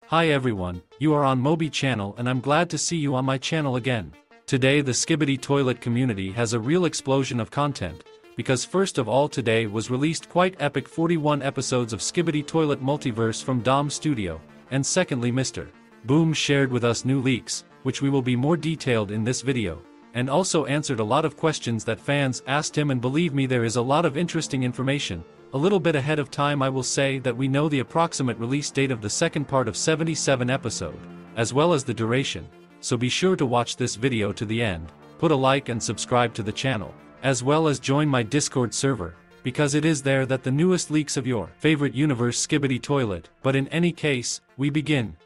Hi everyone, you are on Moby channel and I'm glad to see you on my channel again. Today the Skibidi toilet community has a real explosion of content, because first of all today was released quite epic 41 episodes of Skibidi toilet multiverse from Dom Studio, and secondly Mr. Boom shared with us new leaks, which we will be more detailed in this video, and also answered a lot of questions that fans asked him, and believe me, there is a lot of interesting information. A little bit ahead of time I will say that we know the approximate release date of the second part of 77 episode, as well as the duration, so be sure to watch this video to the end, put a like and subscribe to the channel, as well as join my Discord server, because it is there that the newest leaks of your favorite universe Skibidi toilet. But in any case, we begin.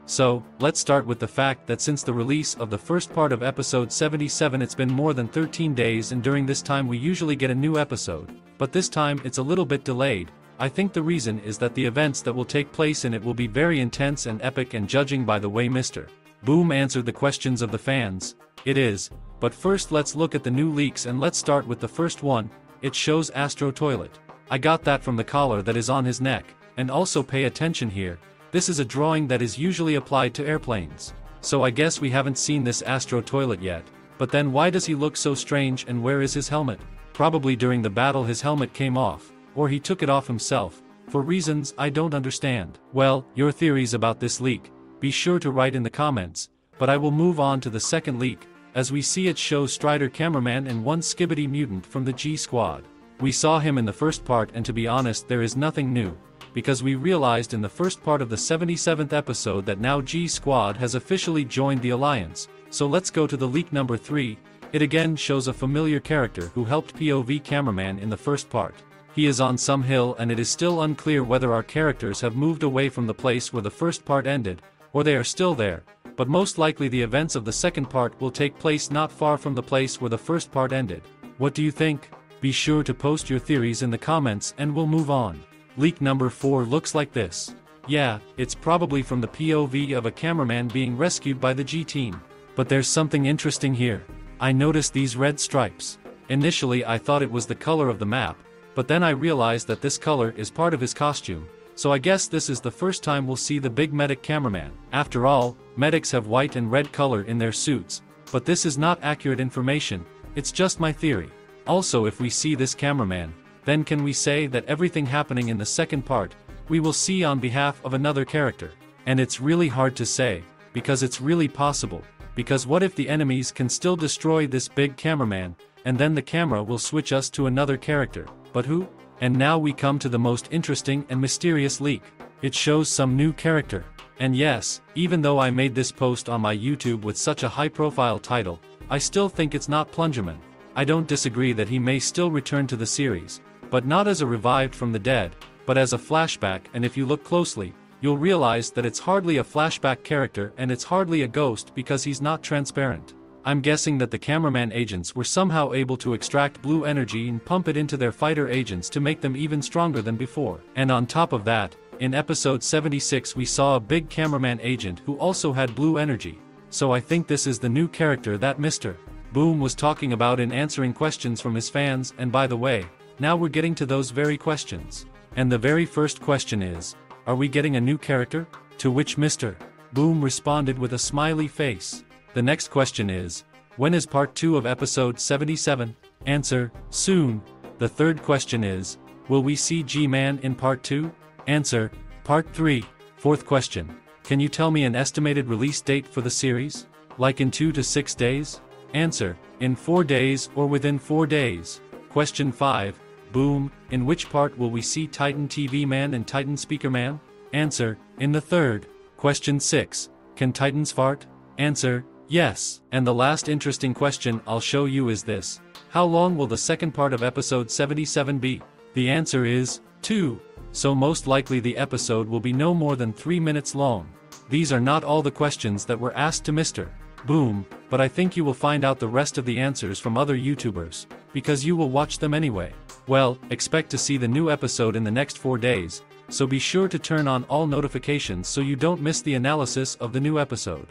So, let's start with the fact that since the release of the first part of episode 77 it's been more than 13 days, and during this time we usually get a new episode, but this time it's a little bit delayed. I think the reason is that the events that will take place in it will be very intense and epic, and judging by the way Mr. Boom answered the questions of the fans, it is. But first let's look at the new leaks, and let's start with the first one. It shows Astro Toilet. I got that from the collar that is on his neck, and also pay attention here. This is a drawing that is usually applied to airplanes. So I guess we haven't seen this Astro Toilet yet. But then why does he look so strange, and where is his helmet? Probably during the battle his helmet came off, or he took it off himself, for reasons I don't understand. Well, your theories about this leak, be sure to write in the comments, but I will move on to the second leak. As we see, it shows Strider cameraman and one Skibidi mutant from the G Squad. We saw him in the first part, and to be honest there is nothing new, because we realized in the first part of the 77th episode that now G Squad has officially joined the alliance. So let's go to the leak number 3. It again shows a familiar character who helped POV cameraman in the first part. He is on some hill, and it is still unclear whether our characters have moved away from the place where the first part ended, or they are still there, but most likely the events of the second part will take place not far from the place where the first part ended. What do you think? Be sure to post your theories in the comments and we'll move on. Leak number 4 looks like this. Yeah, it's probably from the POV of a cameraman being rescued by the G team. But there's something interesting here. I noticed these red stripes. Initially I thought it was the color of the map, but then I realized that this color is part of his costume. So I guess this is the first time we'll see the big medic cameraman. After all, medics have white and red color in their suits, but this is not accurate information, it's just my theory. Also, if we see this cameraman, then can we say that everything happening in the second part, we will see on behalf of another character? And it's really hard to say, because it's really possible, because what if the enemies can still destroy this big cameraman, and then the camera will switch us to another character, but who? And now we come to the most interesting and mysterious leak. It shows some new character. And yes, even though I made this post on my YouTube with such a high-profile title, I still think it's not Plungerman. I don't disagree that he may still return to the series, but not as a revived from the dead, but as a flashback, and if you look closely, you'll realize that it's hardly a flashback character, and it's hardly a ghost because he's not transparent. I'm guessing that the cameraman agents were somehow able to extract blue energy and pump it into their fighter agents to make them even stronger than before. And on top of that, in episode 76 we saw a big cameraman agent who also had blue energy. So I think this is the new character that Mr. Boom was talking about in answering questions from his fans. And by the way, now we're getting to those very questions. And the very first question is, are we getting a new character? To which Mr. Boom responded with a smiley face. The next question is, when is part 2 of episode 77? Answer, soon. The third question is, will we see G-Man in part 2? Answer, part 3. Fourth question, can you tell me an estimated release date for the series? Like in 2 to 6 days? Answer, in 4 days or within 4 days. Question 5, Boom, in which part will we see Titan TV Man and Titan Speaker Man? Answer, in the third. Question 6, can Titans fart? Answer, yes. And the last interesting question I'll show you is this. How long will the second part of episode 77 be? The answer is 2. So most likely the episode will be no more than 3 minutes long. These are not all the questions that were asked to Mr. Boom, but I think you will find out the rest of the answers from other YouTubers, because you will watch them anyway. Well, expect to see the new episode in the next 4 days, so be sure to turn on all notifications so you don't miss the analysis of the new episode.